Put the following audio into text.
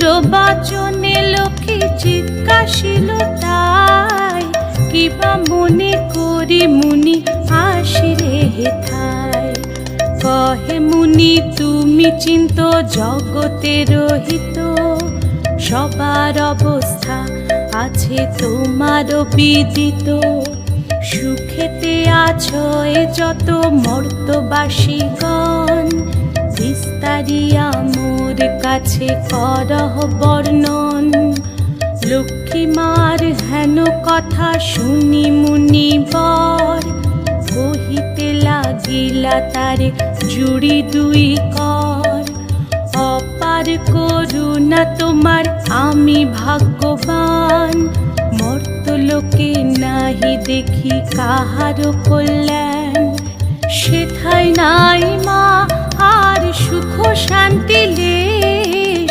মধুর বাচনে লোকে জিজ্ঞাসিল তাই, কিবা মনে করি মুনি আসিরে হেথায়। কহে মুনি তুমি চিন্ত জগতের হিত, সবার অবস্থা আছে তোমারও বিদিত। সুখেতে আছো এ যত মর্তবাসীগণ, বিস্তারিয়া মোর কাছে করহ বর্ণন। লক্ষ্মী মার হেন কথা শুনি মুনি বর, কহিতে লাগিলা তারে জুড়ি দুই কর। অপার করুণা তোমার আমি ভাগ্যবান, মর্তলোকে নাহি দেখি কাহারও কল্যাণ। সেথায় নাই মা আর সুখ শান্তি লেশ,